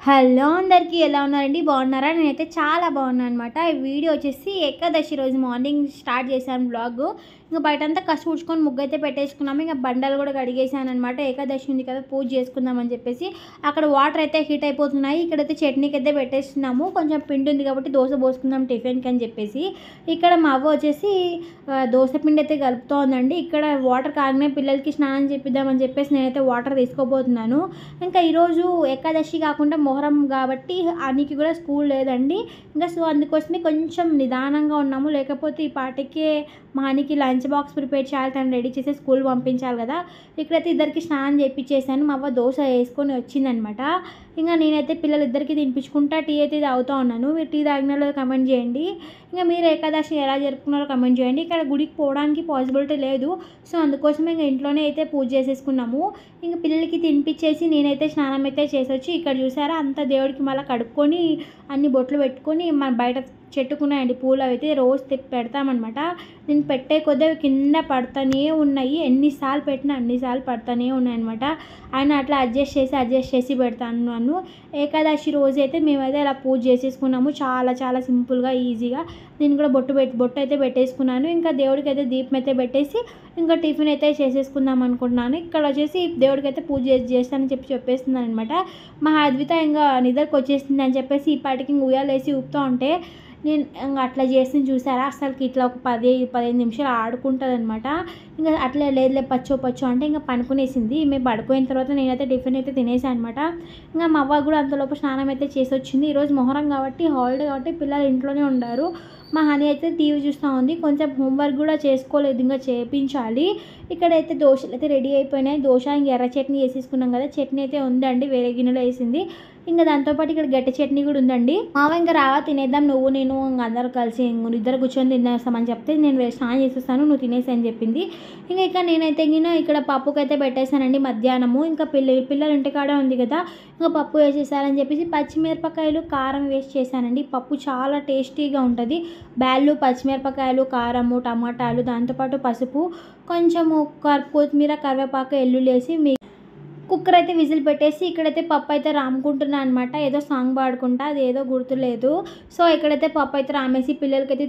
Hello అందరికీ ఎలా ఉన్నారండి? బాగున్నారా? నేనైతే చాలా బాగున్నాను అనమాట. ఈ వీడియో వచ్చేసి ఏకాదశి రోజు మార్నింగ్ స్టార్ట్ చేశాను వ్లాగ్. ఇంక బయటంతా కసు ఊడ్చుకొని ముగ్గైతే పెట్టేసుకున్నాము. ఇంకా బండలు కూడా కడిగేసాను అనమాట. ఏకాదశి ఉంది కదా, పూజ చేసుకుందామని చెప్పేసి అక్కడ వాటర్ అయితే హీట్ అయిపోతున్నాయి. ఇక్కడైతే చట్నీకి అయితే పెట్టేస్తున్నాము. కొంచెం పిండి ఉంది కాబట్టి దోశ పోసుకుందాం టిఫిన్కి అని చెప్పేసి ఇక్కడ మా అవ్వ వచ్చేసి దోశ పిండి అయితే కలుపుతోందండి. ఇక్కడ వాటర్ కాగానే పిల్లలకి స్నానం చేపిద్దామని చెప్పేసి నేనైతే వాటర్ తీసుకోబోతున్నాను. ఇంకా ఈరోజు ఏకాదశి కాకుండా మొహరం కాబట్టి అనికి కూడా స్కూల్ లేదండి. ఇంకా సో అందుకోసమే కొంచెం నిదానంగా ఉన్నాము. లేకపోతే ఈ పాటికే మా అనికి లంచ్ బాక్స్ ప్రిపేర్ చేయాలి, తను రెడీ చేసి స్కూల్ పంపించాలి కదా. ఇక్కడైతే ఇద్దరికి స్నానం చేయించేసాను. మా అవ్వ దోశ వేసుకొని వచ్చిందనమాట. ఇంకా నేనైతే పిల్లలిద్దరికి తినిపించుకుంటా టీ అయితే తాగుతూ ఉన్నాను. మీరు టీ తాగిన కమెంట్ చేయండి. ఇంకా మీరు ఏకాదశి ఎలా జరుపుకున్నారో కమెంట్ చేయండి. ఇక్కడ గుడికి పోవడానికి పాసిబిలిటీ లేదు, సో అందుకోసమే ఇంకా ఇంట్లోనే అయితే పూజ చేసేసుకున్నాము. ఇంకా పిల్లలకి తినిపించేసి నేనైతే స్నానం అయితే చేసొచ్చి ఇక్కడ చూసారా అంత దేవుడికి మళ్ళీ కడుక్కొని అన్ని బొట్లు పెట్టుకొని మన బయట చెట్టుకున్నాయండి పూలు, అయితే రోజు తెప్పి పెడతామన్నమాట. నేను పెట్టే కొద్ది కింద పడుతూనే ఉన్నాయి. ఎన్నిసార్లు పెట్టినా అన్నిసార్లు పడుతూనే ఉన్నాయన్నమాట. ఆయన అట్లా అడ్జస్ట్ చేసి పెడతాను. ఏకాదశి రోజు అయితే మేమైతే అలా పూజ చేసేసుకున్నాము. చాలా చాలా సింపుల్గా ఈజీగా. నేను కూడా బొట్టు అయితే పెట్టేసుకున్నాను. ఇంకా దేవుడికి అయితే దీపం అయితే పెట్టేసి ఇంకా టిఫిన్ అయితే చేసేసుకుందాం అనుకుంటున్నాను. ఇక్కడ వచ్చేసి దేవుడికి అయితే పూజ చేస్తానని చెప్పేస్తున్నాను అనమాట. మా అద్విత ఇంకా నిద్రకు వచ్చేసింది అని చెప్పేసి ఈ పాటికి ఇంక ఉయ్యాలేసి ఊపుతూ ఉంటే నేను ఇంకా అట్లా చేసి చూసారా అసలుకి ఇట్లా ఒక 10-15 నిమిషాలు ఆడుకుంటుంది అనమాట. ఇంకా అట్లా లేదులే పచ్చో అంటే ఇంకా పనుకునేసింది. మేము పడుకోయిన తర్వాత నేనైతే టిఫిన్ అయితే తినేసాను అనమాట. ఇంకా మా అవ్వ కూడా అంతలోపు స్నానం అయితే చేసి వచ్చింది. ఈరోజు మొహరం కాబట్టి హాలిడే కాబట్టి పిల్లలు ఇంట్లోనే ఉండారు. మా హనీ అయితే టీవీ చూస్తూ ఉంది. కొంచెం హోంవర్క్ కూడా చేసుకోలేదు, ఇంకా చేయించాలి. ఇక్కడైతే దోశలు అయితే రెడీ అయిపోయినాయి. దోశ ఇంక ఎర్ర చట్నీ వేసేసుకున్నాం కదా, చట్నీ అయితే ఉందండి, వేరే గిన్నెలో వేసింది. ఇంకా దాంతోపాటు ఇక్కడ గట్టి చట్నీ కూడా ఉందండి. మావ ఇంకా రావా తినేద్దాం నువ్వు నేను ఇంకా అందరూ కలిసి ఇద్దరు కూర్చొని తినేస్తామని చెప్తే నేను స్నానం చేసేస్తాను నువ్వు తినేసి అని చెప్పింది. ఇంకా ఇక్కడ నేనైతే ఇక్కడ పప్పుకైతే పెట్టేశానండి మధ్యాహ్నము. ఇంకా పిల్లలు ఇంటికాడే ఉంది కదా, ఇంకా పప్పు వేసేసారని చెప్పేసి పచ్చిమిరపకాయలు కారం వేసి చేశానండి. పప్పు చాలా టేస్టీగా ఉంటుంది. బ్యాళ్ళు, పచ్చిమిరపకాయలు, కారము, టమాటాలు, దాంతోపాటు పసుపు, కొంచెము కొత్తిమీర, కరివేపాకు, ఎల్లుల్లి వేసి కుక్కర్ అయితే విజిల్ పెట్టేసి ఇక్కడైతే పప్పు అయితే రాముకుంటున్నాను అనమాట. ఏదో సాంగ్ పాడుకుంటా, అది ఏదో గుర్తులేదు. సో ఇక్కడైతే పప్పు అయితే రామేసి పిల్లలకైతే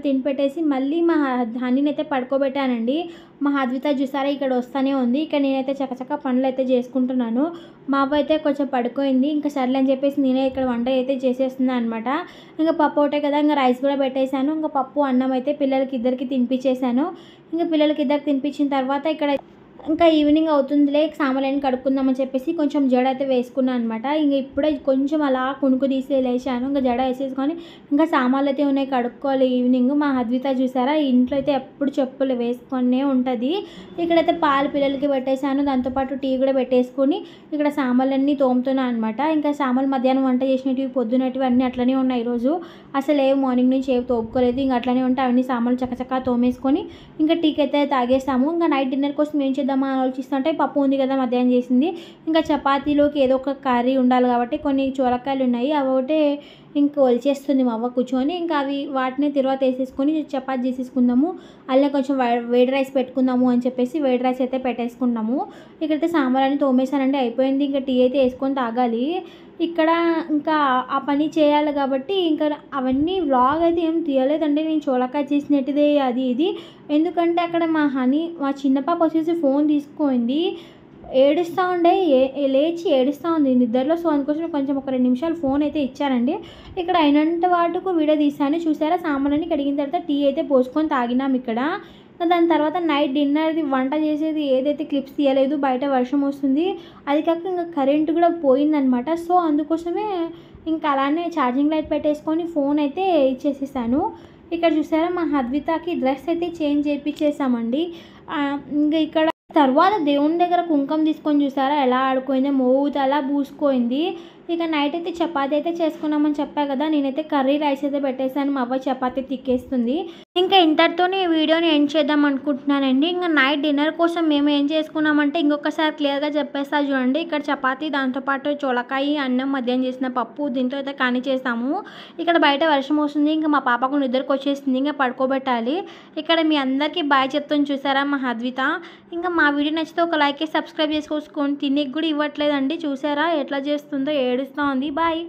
తినిపెట్టేసి మళ్ళీ మా హనీని అయితే పడుకోబెట్టానండి. మా అద్విత చూసారా ఇక్కడ వస్తూనే ఉంది. ఇక్కడ నేనైతే చకచక పనులు అయితే చేసుకుంటున్నాను. మా అవ్వ అయితే కొంచెం పడుకోయింది. ఇంకా సర్లే అని చెప్పేసి నేనే ఇక్కడ వంట అయితే చేసేస్తున్నాను అనమాట. ఇంకా పప్పు ఒకటే కదా, ఇంకా రైస్ కూడా పెట్టేశాను. ఇంకా పప్పు అన్నం అయితే పిల్లలకి ఇద్దరికి తినిపించేశాను. ఇంకా పిల్లలకి ఇద్దరికి తినిపించిన తర్వాత ఇక్కడ ఇంకా ఈవినింగ్ అవుతుందిలే సామాన్లన్నీ కడుక్కుందామని చెప్పేసి కొంచెం జడ అయితే వేసుకున్నాను అనమాట. ఇంక ఇప్పుడే కొంచెం అలా కునుకు తీసి లేచాను. ఇంకా జడ వేసేసుకొని ఇంకా సామాన్లు అయితే ఉన్నాయి కడుక్కోవాలి ఈవినింగ్. మా అద్విత చూసారా ఇంట్లో అయితే ఎప్పుడు చెప్పులు వేసుకొనే ఉంటుంది. ఇక్కడైతే పాలు పిల్లలకి పెట్టేశాను, దాంతోపాటు టీ కూడా పెట్టేసుకొని ఇక్కడ సామాన్లన్నీ తోముతున్నాను అనమాట. ఇంకా సామాన్లు మధ్యాహ్నం వంట చేసినవి పొద్దునటివి అన్నీ అట్లనే ఉన్నాయి. ఈరోజు అసలు మార్నింగ్ నుంచి ఏవి తోపుకోలేదు. ఇంకా అట్లనే ఉంటే అవన్నీ సామాన్లు చక్కచక్క తోమేసుకొని ఇంకా టీకి అయితే తాగేస్తాము. ఇంకా నైట్ డిన్నర్ కోసం ఏం చేద్దామని ఆలోచిస్తుంటే పప్పు ఉంది కదా మధ్యాహ్నం చేసింది, ఇంకా చపాతీలోకి ఏదో ఒక కర్రీ ఉండాలి కాబట్టి కొన్ని చోరకాయలు ఉన్నాయి, అవి ఒకటే ఇంకా ఒలిచేస్తుంది మా అవ్వ కూర్చొని. ఇంకా వాటిని తర్వాత వేసేసుకొని చపాతీ చేసేసుకుందాము. అల్లే కొంచెం వేడి రైస్ పెట్టుకుందాము అని చెప్పేసి వేడి రైస్ అయితే పెట్టేసుకున్నాము. ఇక్కడైతే సాంబార్ అని తోమేసానండి, అయిపోయింది. ఇంకా టీ అయితే వేసుకొని తాగాలి. ఇక్కడ ఇంకా ఆ పని చేయాలి కాబట్టి ఇంకా అవన్నీ వ్లాగ్ అయితే ఏం తీయలేదండి. నేను చోళకాయ చేసినట్టుదే అది ఇది. ఎందుకంటే అక్కడ మా చిన్న పాప వచ్చేసి ఫోన్ తీసుకుంది, ఏడుస్తూ ఉండే, లేచి ఏడుస్తూ ఉంది నిద్రలో. సో అందుకోసం కొంచెం ఒక 2 నిమిషాలు ఫోన్ అయితే ఇచ్చానండి. ఇక్కడ అయినంత వాటికు వీడియో తీసాను చూసారా. సామాన్లన్నీ కడిగిన తర్వాత టీ అయితే పోసుకొని తాగినాం ఇక్కడ. దాని తర్వాత నైట్ డిన్నర్ది వంట చేసేది ఏదైతే క్లిప్స్ తీయలేదు, బయట వర్షం వస్తుంది, అది కాక ఇంకా కరెంటు కూడా పోయిందనమాట. సో అందుకోసమే ఇంకా అలానే ఛార్జింగ్ లైట్ పెట్టేసుకొని ఫోన్ అయితే ఇచ్చేసేసాను. ఇక్కడ చూసారా మా అద్వితకి డ్రెస్ అయితే చేంజ్ చేయించేసామండి. ఇంకా ఇక్కడ తర్వాత దేవుని దగ్గర కుంకుమ తీసుకొని చూసారా ఎలా ఆడుకోయిందో, మోవుతో అలా పూసుకోయింది. ఇక నైట్ అయితే చపాతీ అయితే చేసుకున్నామని చెప్పా కదా, నేనైతే కర్రీ రైస్ అయితే పెట్టేసాను, మా అవ్వ చపాతీ తిక్కేస్తుంది. ఇంకా ఇంతటితోనే ఈ వీడియోని ఎండ్ చేద్దాం అనుకుంటున్నానండి. ఇంకా నైట్ డిన్నర్ కోసం మేము ఏం చేసుకున్నామంటే ఇంకొకసారి క్లియర్గా చెప్పేస్తా చూడండి. ఇక్కడ చపాతీ, దాంతోపాటు చోళకాయ, అన్నం, మధ్యాహ్నం చేసిన పప్పు, దీంతో అయితే కానీ చేస్తాము. ఇక్కడ బయట వర్షం వస్తుంది, ఇంకా మా పాపకు నిద్రకు వచ్చేసింది, ఇంకా పడుకోబెట్టాలి. ఇక్కడ మీ అందరికీ బాయ్ చెప్తాను చూసారా మా అద్విత. ఇంకా మా వీడియో నచ్చితే ఒక లైక్ చేసి సబ్స్క్రైబ్ చేసుకోసుకొని, తినేకి కూడా ఇవ్వట్లేదండి చూసారా ఎట్లా చేస్తుందో. ఏడుస్తూ ఉంది. బాయ్.